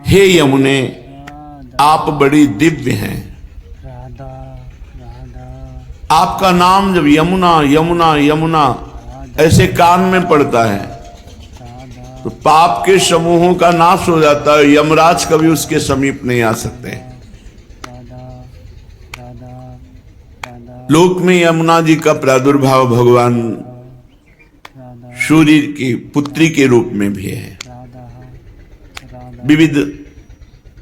हे यमुने, आप बड़ी दिव्य हैं। आपका नाम जब यमुना यमुना यमुना ऐसे कान में पड़ता है तो पाप के समूहों का नाश हो जाता है। यमराज कभी उसके समीप नहीं आ सकते। लोक में यमुना जी का प्रादुर्भाव भगवान सूर्य की पुत्री के रूप में भी है। विविध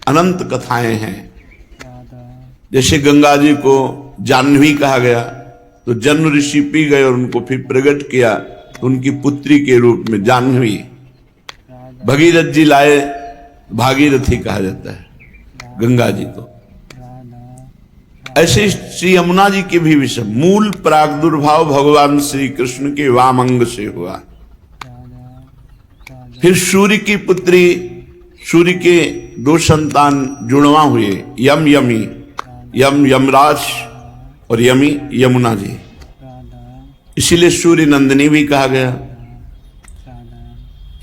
अनंत कथाएं हैं। जैसे गंगा जी को जाह्नवी कहा गया तो जन्म ऋषि पी गए और उनको फिर प्रकट किया तो उनकी पुत्री के रूप में जाह्नवी। भगीरथ जी लाए, भागीरथी कहा जाता है गंगा जी को। ऐसे श्री यमुना जी के भी विषय मूल प्रादुर्भाव भगवान श्री कृष्ण के वाम अंग से हुआ। फिर सूर्य की पुत्री, सूर्य के दो संतान जुड़वा हुए, यम यमी, यम यमराज और यमी यमुना जी। इसीलिए सूर्य नंदिनी भी कहा गया।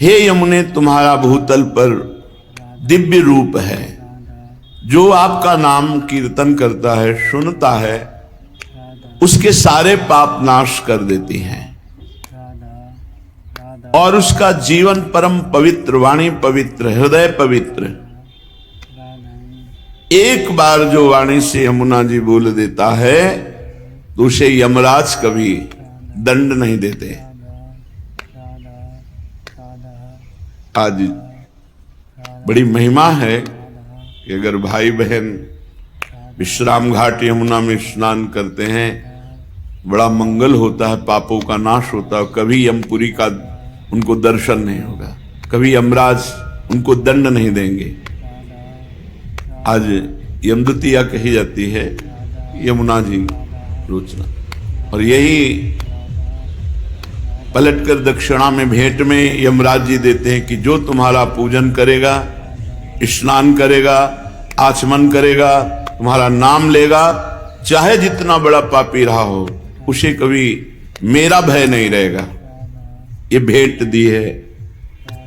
हे यमुने, तुम्हारा भूतल पर दिव्य रूप है। जो आपका नाम कीर्तन करता है, सुनता है, उसके सारे पाप नाश कर देती हैं और उसका जीवन परम पवित्र, वाणी पवित्र, हृदय पवित्र। एक बार जो वाणी से यमुना जी बोल देता है तो उसे यमराज कभी दंड नहीं देते। आज बड़ी महिमा है कि अगर भाई बहन विश्राम घाट यमुना में स्नान करते हैं, बड़ा मंगल होता है, पापों का नाश होता है। कभी यमपुरी का उनको दर्शन नहीं होगा, कभी यमराज उनको दंड नहीं देंगे। आज यमद्वितीया कही जाती है यमुना जी रोचना, और यही पलटकर दक्षिणा में भेंट में यमराज जी देते हैं कि जो तुम्हारा पूजन करेगा, स्नान करेगा, आचमन करेगा, तुम्हारा नाम लेगा, चाहे जितना बड़ा पापी रहा हो, उसे कभी मेरा भय नहीं रहेगा। ये भेंट दी है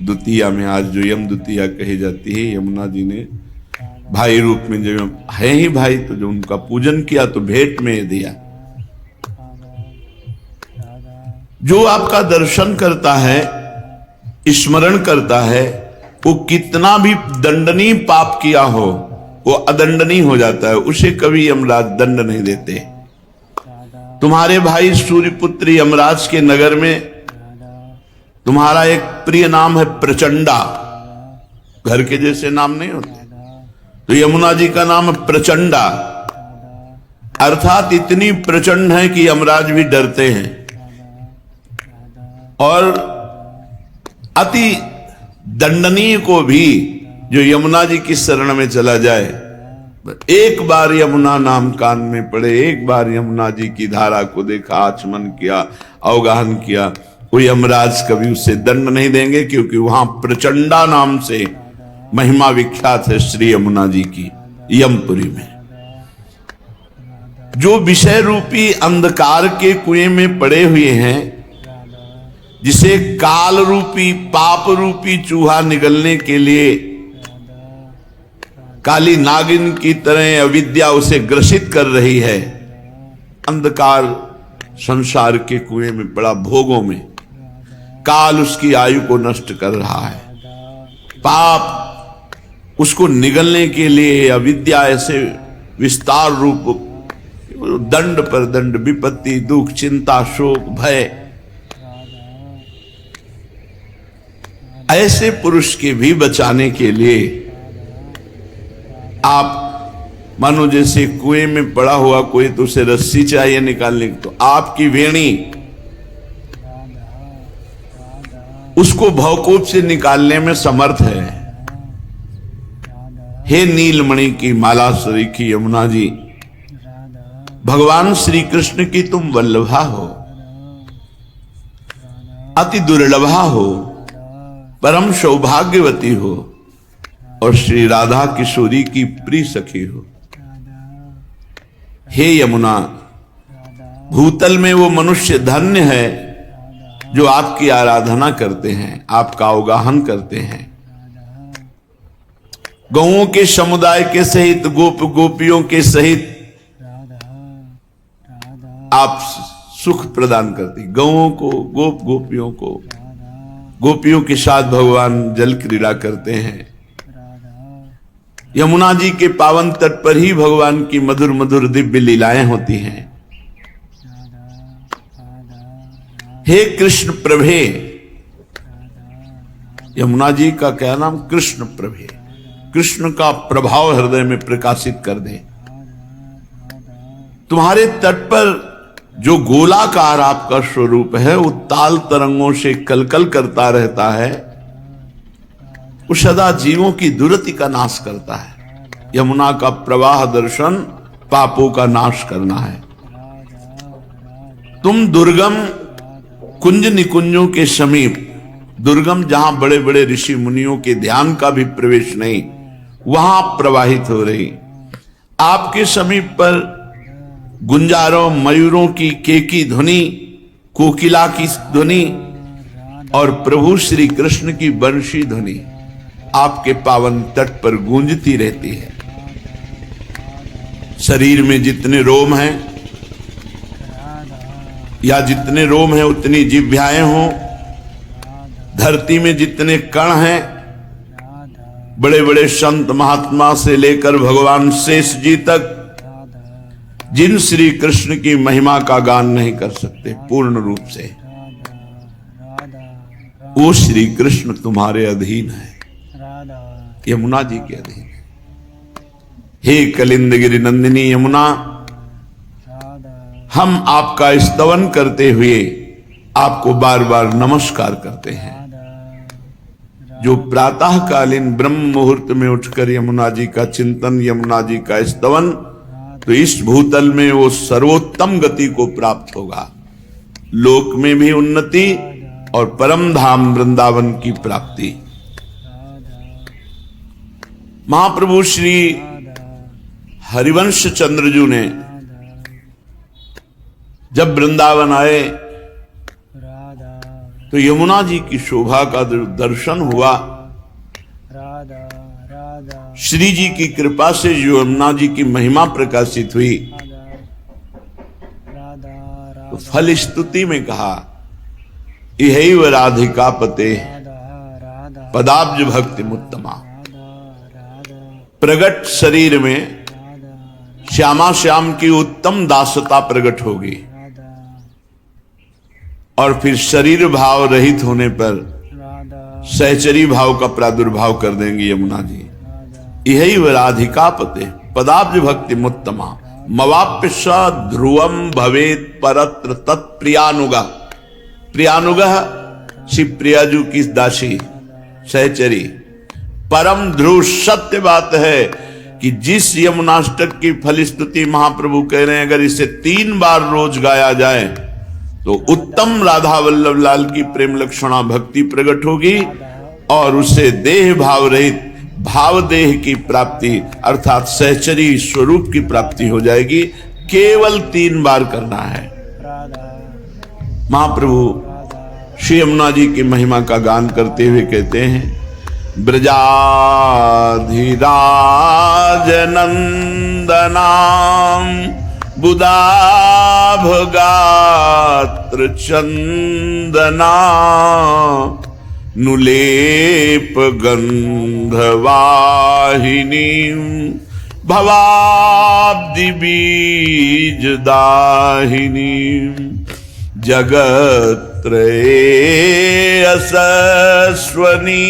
द्वितीया में। आज जो यम द्वितीया कही जाती है, यमुना जी ने भाई रूप में, जो है ही भाई, तो जो उनका पूजन किया तो भेंट में दिया। जो आपका दर्शन करता है, स्मरण करता है, वो कितना भी दंडनीय पाप किया हो वो अदंडनीय हो जाता है, उसे कभी यमराज दंड नहीं देते। तुम्हारे भाई सूर्यपुत्र यमराज के नगर में तुम्हारा एक प्रिय नाम है प्रचंडा। घर के जैसे नाम नहीं होते, तो यमुना जी का नाम है प्रचंडा, अर्थात इतनी प्रचंड है कि यमराज भी डरते हैं। और अति दंडनीय को भी जो यमुना जी की शरण में चला जाए, एक बार यमुना नाम कान में पड़े, एक बार यमुना जी की धारा को देखा, आचमन किया, अवगाहन किया, वो यमराज कभी उसे दंड नहीं देंगे, क्योंकि वहां प्रचंडा नाम से महिमा विख्यात है श्री यमुना जी की यमपुरी में। जो विषय रूपी अंधकार के कुएं में पड़े हुए हैं, जिसे काल रूपी पाप रूपी चूहा निगलने के लिए काली नागिन की तरह अविद्या उसे ग्रसित कर रही है, अंधकार संसार के कुएं में पड़ा, भोगों में काल उसकी आयु को नष्ट कर रहा है। पाप उसको निगलने के लिए अविद्या ऐसे विस्तार रूप दंड पर दंड, विपत्ति, दुख, चिंता, शोक, भय, ऐसे पुरुष के भी बचाने के लिए आप मानो जैसे कुएं में पड़ा हुआ कोई, तो उसे रस्सी चाहिए निकालने की, तो आपकी वेणी उसको भवकूप से निकालने में समर्थ है। हे नीलमणि की माला सरीखी यमुना जी, भगवान श्री कृष्ण की तुम वल्लभा हो, अति दुर्लभा हो, परम सौभाग्यवती हो और श्री राधा किशोरी की प्रिय सखी हो। हे यमुना, भूतल में वो मनुष्य धन्य है जो आपकी आराधना करते हैं, आपका अवगाहन करते हैं। गौओं के समुदाय के सहित, गोप गोपियों के सहित आप सुख प्रदान करती। गौओं को, गोप गोपियों को, गोपियों के साथ भगवान जल क्रीड़ा करते हैं। यमुना जी के पावन तट पर ही भगवान की मधुर मधुर दिव्य लीलाएं होती हैं। हे कृष्ण प्रभे, यमुना जी का क्या नाम? कृष्ण प्रभे। कृष्ण का प्रभाव हृदय में प्रकाशित कर दे। तुम्हारे तट पर जो गोलाकार आपका स्वरूप है, वो ताल तरंगों से कलकल करता रहता है, वो सदा जीवों की दुर्गति का नाश करता है। यमुना का प्रवाह दर्शन पापों का नाश करना है। तुम दुर्गम कुंज निकुंजों के समीप, दुर्गम जहां बड़े बड़े ऋषि मुनियों के ध्यान का भी प्रवेश नहीं, वहां प्रवाहित हो रही। आपके समीप पर गुंजारों, मयूरों की केकी ध्वनि, कोकिला की ध्वनि और प्रभु श्री कृष्ण की बंशी ध्वनि आपके पावन तट पर गूंजती रहती है। शरीर में जितने रोम हैं या जितने रोम हैं उतनी जिह्वाएं हों, धरती में जितने कण हैं, बड़े बड़े संत महात्मा से लेकर भगवान शेष जी तक जिन श्री कृष्ण की महिमा का गान नहीं कर सकते पूर्ण रूप से, वो श्री कृष्ण तुम्हारे अधीन है, यमुना जी के अधीन है। हे कलिंदगिरि नंदिनी यमुना, हम आपका स्तवन करते हुए आपको बार बार नमस्कार करते हैं। जो प्रातःकालीन ब्रह्म मुहूर्त में उठकर यमुना जी का चिंतन, यमुना जी का स्तवन, तो इस भूतल में वो सर्वोत्तम गति को प्राप्त होगा, लोक में भी उन्नति और परम धाम वृंदावन की प्राप्ति। महाप्रभु श्री हरिवंश चंद्रजू ने जब वृंदावन आए तो यमुना जी की शोभा का दर्शन हुआ। श्री जी की कृपा से जो यमुना जी की महिमा प्रकाशित हुई, तो फल स्तुति में कहा इहैव राधिका पते पदाब्ज भक्ति मुत्तमा। प्रगट शरीर में श्यामा श्याम की उत्तम दासता प्रकट होगी और फिर शरीर भाव रहित होने पर सहचरी भाव का प्रादुर्भाव कर देंगी यमुना जी। यही राधिका पते पदाब्ज भक्ति मुत्तमा मवाप्य स ध्रुवम भवेत परत्र तत्प्रियानुगा। प्रियानुगा श्री प्रियाजू की दासी सहचरी। परम ध्रुव सत्य बात है कि जिस यमुनाष्टक की फलस्तुति महाप्रभु कह रहे हैं, अगर इसे 3 बार रोज गाया जाए तो उत्तम राधा वल्लभ लाल की प्रेम लक्षणा भक्ति प्रकट होगी और उसे देह भाव रहित भाव देह की प्राप्ति अर्थात सहचरी स्वरूप की प्राप्ति हो जाएगी। केवल 3 बार करना है। महाप्रभु श्री यमुना जी की महिमा का गान करते हुए कहते हैं, ब्रजाधिराज नंदनाम बुदाभ गात्र चंदना नुलेप गंधवाहिनी भवाब्दि बीज दाहिनी जगत्त्रये असस्वनी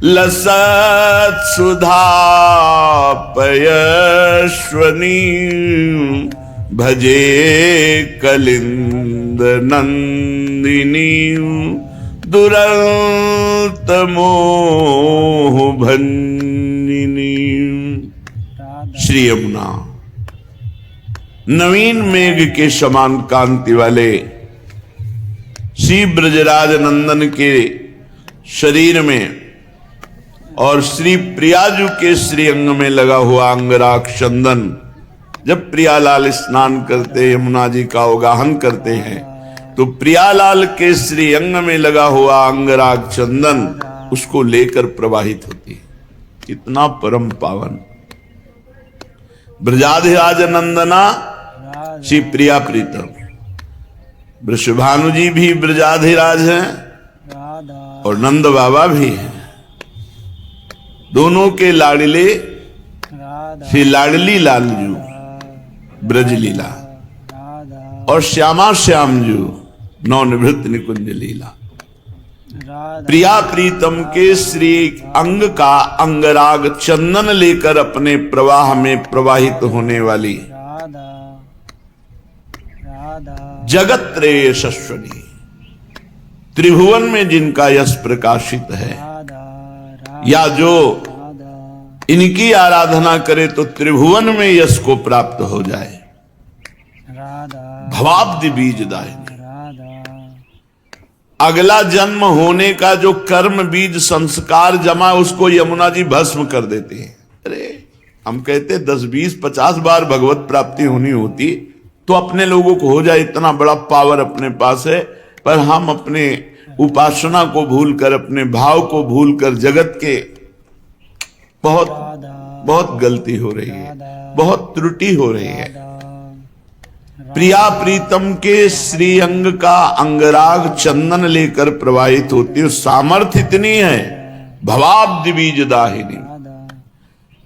लसत् सुधा पयस्वनी भजे कलिंद नंदिनी दुरंत मोह भंजिनी। श्री यमुना नवीन मेघ के समान कांति वाले श्री ब्रजराज नंदन के शरीर में और श्री प्रियाजू के श्री अंग में लगा हुआ अंगराग चंदन, जब प्रियालाल स्नान करते यमुना जी का अवगाहन करते हैं तो प्रियालाल के श्री अंग में लगा हुआ अंगराग चंदन उसको लेकर प्रवाहित होती है। कितना परम पावन। ब्रजाधिराज नंदना श्री प्रिया प्रीतम। वृषभानु जी भी ब्रजाधिराज हैं और नंद बाबा भी हैं। दोनों के लाडले श्री लाडली लालजू ब्रज लीला और श्यामा श्याम जू नवनिवृत्त निकुंज लीला। प्रिया प्रीतम के श्री अंग का अंगराग चंदन लेकर अपने प्रवाह में प्रवाहित होने वाली जगत त्रय यशस्वनी, त्रिभुवन में जिनका यश प्रकाशित है, या जो इनकी आराधना करे तो त्रिभुवन में यश को प्राप्त हो जाए। भवाब्धि बीजदायिनी, अगला जन्म होने का जो कर्म बीज संस्कार जमा उसको यमुना जी भस्म कर देते हैं। अरे हम कहते 10, 20, 50 बार भगवत प्राप्ति होनी होती तो अपने लोगों को हो जाए, इतना बड़ा पावर अपने पास है, पर हम अपने उपासना को भूलकर, अपने भाव को भूलकर जगत के बहुत गलती हो रही है, बहुत त्रुटि हो रही है। प्रिया प्रीतम के श्री अंग का अंगराग चंदन लेकर प्रवाहित होती है। सामर्थ्य इतनी है, भवाब्धि बीजदाहिनी।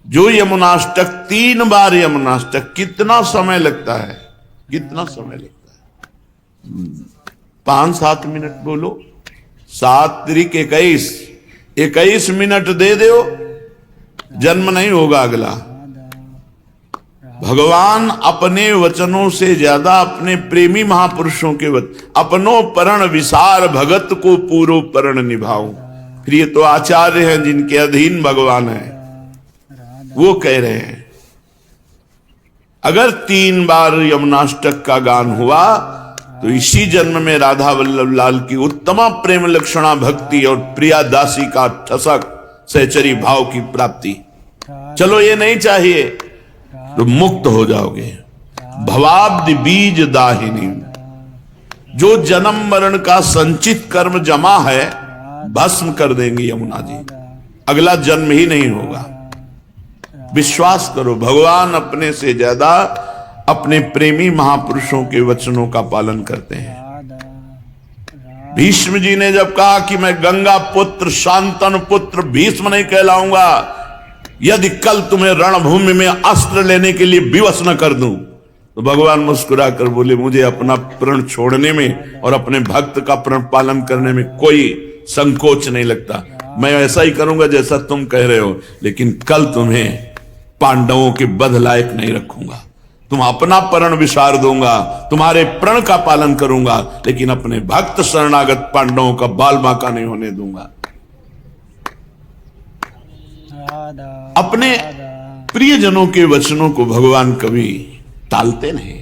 जो यमुनाष्टक 3 बार यमुनाष्टक, कितना समय लगता है, कितना समय लगता है? 5-7 मिनट बोलो, 7 त्रिक 21 मिनट दे दो, जन्म नहीं होगा अगला। भगवान अपने वचनों से ज्यादा अपने प्रेमी महापुरुषों के अपनो परण विसार भगत को पूरो परण निभाऊं। फिर ये तो आचार्य हैं जिनके अधीन भगवान है, वो कह रहे हैं अगर 3 बार यमुनाष्टक का गान हुआ तो इसी जन्म में राधा वल्लभ लाल की उत्तम प्रेम लक्षणा भक्ति और प्रिया दासी का ठसक सहचरी भाव की प्राप्ति। चलो ये नहीं चाहिए तो मुक्त हो जाओगे। भवाब्धि बीज दाहिनी, जो जन्म मरण का संचित कर्म जमा है भस्म कर देंगी यमुना जी, अगला जन्म ही नहीं होगा। विश्वास करो, भगवान अपने से ज्यादा अपने प्रेमी महापुरुषों के वचनों का पालन करते हैं। भीष्म जी ने जब कहा कि मैं गंगा पुत्र शांतनु पुत्र भीष्म नहीं कहलाऊंगा यदि कल तुम्हें रणभूमि में अस्त्र लेने के लिए विवश न कर दूं, तो भगवान मुस्कुरा कर बोले मुझे अपना प्रण छोड़ने में और अपने भक्त का प्रण पालन करने में कोई संकोच नहीं लगता। मैं ऐसा ही करूंगा जैसा तुम कह रहे हो, लेकिन कल तुम्हें पांडवों के बध लायक नहीं रखूंगा। तुम अपना प्रण विसार दूंगा, तुम्हारे प्रण का पालन करूंगा, लेकिन अपने भक्त शरणागत पांडवों का बाल बांका नहीं होने दूंगा। अपने प्रियजनों के वचनों को भगवान कभी टालते नहीं।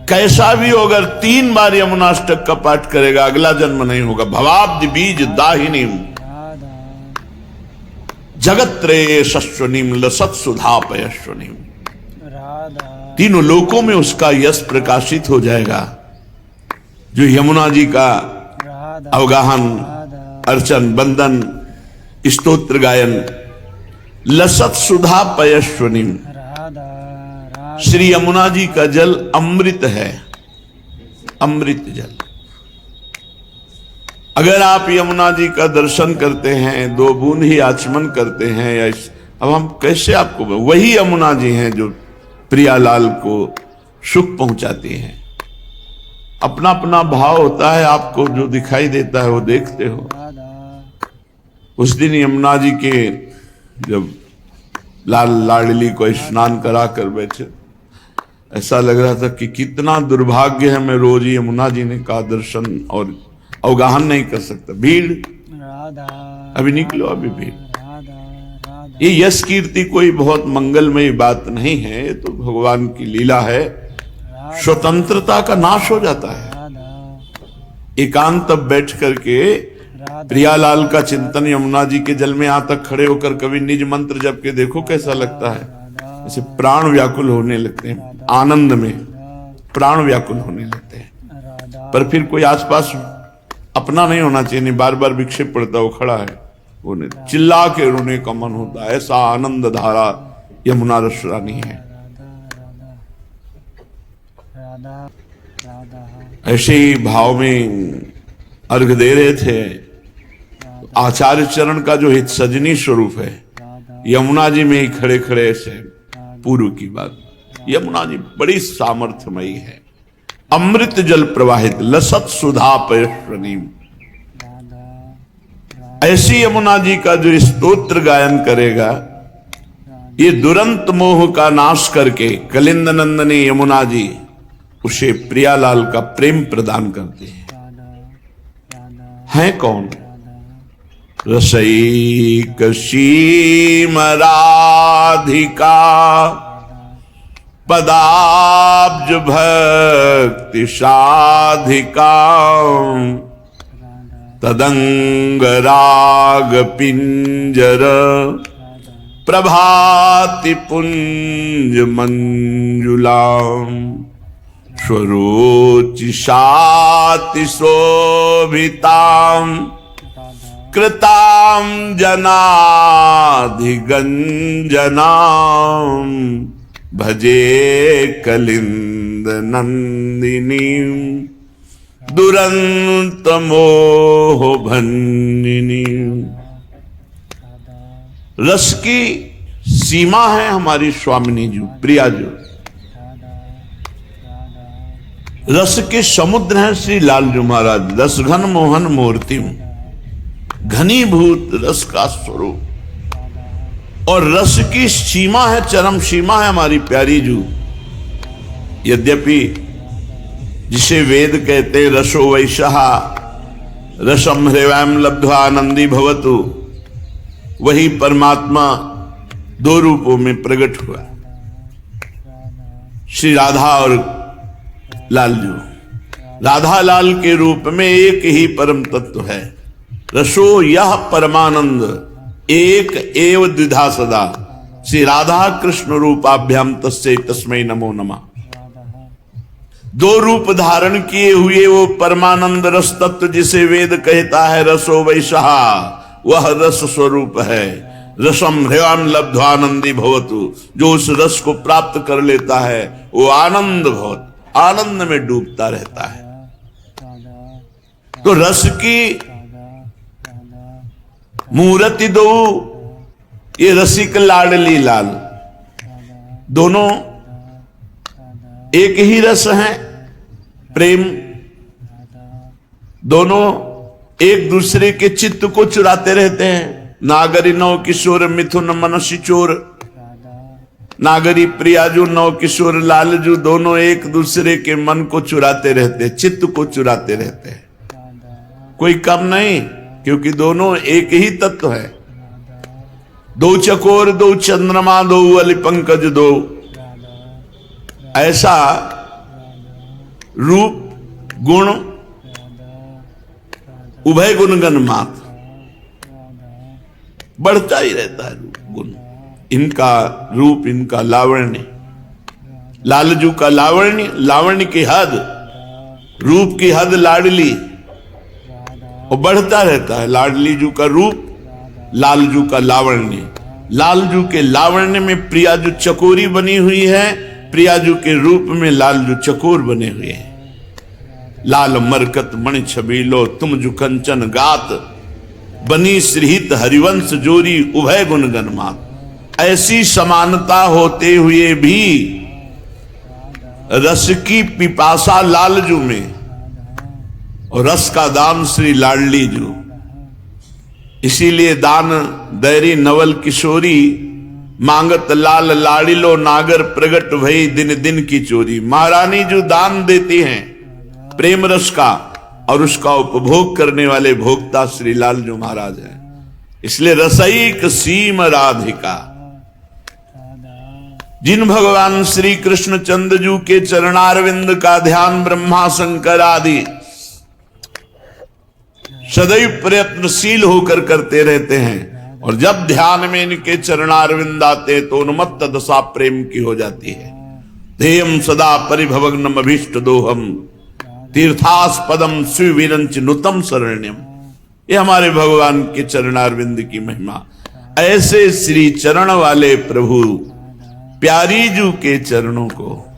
कैसा भी हो, अगर 3 बार यमुनाष्टक का पाठ करेगा अगला जन्म नहीं होगा। भवाब्धि बीज दाहिनी जगत त्रय यशस्वनीम लसत सुधा पयस्वनीम, तीनों लोकों में उसका यश प्रकाशित हो जाएगा। जो यमुना जी का अवगाहन, अर्चन, बंदन, स्तोत्र गायन, लसत सुधा पयस्वनीम, श्री यमुना जी का जल अमृत है, अमृत जल। अगर आप यमुना जी का दर्शन करते हैं, 2 बूंद ही आचमन करते हैं, या अब हम कैसे आपको, वही यमुना जी हैं जो प्रियालाल को सुख पहुंचाती हैं। अपना अपना भाव होता है, आपको जो दिखाई देता है वो देखते हो। उस दिन यमुना जी के जब लाल लाडली को स्नान करा कर बैठे, ऐसा लग रहा था कि कितना दुर्भाग्य है, मैं रोज यमुना जी ने का दर्शन और अवगाहन नहीं कर सकता। भीड़, अभी निकलो, अभी भीड़। ये यश कीर्ति कोई बहुत मंगलमयी बात नहीं है, ये तो भगवान की लीला है। स्वतंत्रता का नाश हो जाता है। एकांत बैठ करके प्रियालाल का चिंतन यमुना जी के जल में यहां तक खड़े होकर कभी निज मंत्र जप के देखो कैसा लगता है। ऐसे प्राण व्याकुल होने लगते हैं, आनंद में प्राण व्याकुल होने लगते हैं। पर फिर कोई आसपास अपना नहीं होना चाहिए, नहीं बार बार विक्षेप पड़ता, वो खड़ा है वो नहीं, चिल्ला के रोने का मन होता है। ऐसा आनंद धारा यमुना रस रानी है। ऐसे ही भाव में अर्घ दे रहे थे। आचार्य चरण का जो हित सजनी स्वरूप है यमुना जी में ही खड़े खड़े ऐसे पूर्व की बात। यमुना जी बड़ी सामर्थ्यमयी है, अमृत जल प्रवाहित लसत सुधा पयस्वनीम। ऐसी यमुना जी का जो स्तोत्र गायन करेगा, ये दुरंत मोह का नाश करके कलिंद नंदनी यमुना जी उसे प्रियालाल का प्रेम प्रदान करते हैं कौन? रसैक सीम राधिका पदाब्ज भक्ति साधिका तदंग राग पिंजर प्रभाति पुंज मंजुलाम स्वरोचिषाति शोभिताम कृताम जनाधिगंजनाम भजे कलिंद नंदिनी दुरंत मोह भंजिनी। रस की सीमा है हमारी स्वामिनी जी, प्रिया जी। रस के समुद्र हैं श्री लालजू महाराज। रस घन मोहन मूर्ति, घनीभूत रस का स्वरूप। और रस की सीमा है, चरम सीमा है हमारी प्यारी जू। यद्यपि जिसे वेद कहते रसो वैशः रसम हृवैम लब्ध्वा आनंदी भवतु, वही परमात्मा दो रूपों में प्रकट हुआ, श्री राधा और लालजू। राधा लाल के रूप में एक ही परम तत्व है। रसो यह परमानंद एक एव द्विधा सदा। श्री राधा कृष्ण रूपाभ्याम तस्यै तस्मै नमो नमः। दो रूप धारण किए हुए वो परमानंद रस तत्व जिसे वेद कहता है रसो वैशः, वह रस स्वरूप है। रसम ह्रवाम लब्ध्वानंदी भवतु, जो उस रस को प्राप्त कर लेता है वो आनंद भवत, आनंद में डूबता रहता है। तो रस की मूर्ति दो, ये रसिक लाडली लाल, दोनों एक ही रस है, प्रेम। दोनों एक दूसरे के चित्त को चुराते रहते हैं। नागरी नव किशोर मिथुन मनसी चोर। नागरी प्रियाजू नव किशोर लालजू दोनों एक दूसरे के मन को चुराते रहते, चित्त को चुराते रहते हैं। कोई कम नहीं, क्योंकि दोनों एक ही तत्व है। दो चकोर दो चंद्रमा दो अली पंकज दो, ऐसा रूप गुण उभय गुणगण मात्र बढ़ता ही रहता है। रूप गुण, इनका रूप, इनका लावण्य, लालजू का लावण्य, लावण्य की हद, रूप की हद लाडली, और बढ़ता रहता है। लाडली जू का रूप, लालजू का लावण्य। लालजू के लावण्य में प्रियाजू चकोरी बनी हुई है, प्रियाजू के रूप में लालजू चकोर बने हुए हैं। लाल मरकत मणि छबीलो तुम जु कंचन गात, बनी श्रीहित हरिवंश जोरी उभय गुणगण मात। ऐसी समानता होते हुए भी रस की पिपासा लालजू में और रस का दान श्री लाडली जू। इसीलिए दान दैरी नवल किशोरी, मांगत लाल लाडिलो नागर प्रगट भई दिन दिन की चोरी। महारानी जो दान देती हैं प्रेम रस का, और उसका उपभोग करने वाले भोक्ता श्री लालजू महाराज हैं। इसलिए रसैक सीम राधिका। जिन भगवान श्री कृष्ण चंद्रजू के चरणारविंद का ध्यान ब्रह्मा शंकर आदि सदैव प्रयत्नशील होकर करते रहते हैं, और जब ध्यान में इनके चरणारविंद आते तो उन्मत्त दशा प्रेम की हो जाती है। ध्येयम सदा परिभवग्नम अभीष्ट दोहम तीर्थास्पदम सुविरंच नुतम शरण्यम। ये हमारे भगवान के चरणारविंद की महिमा। ऐसे श्री चरण वाले प्रभु प्यारी जू के चरणों को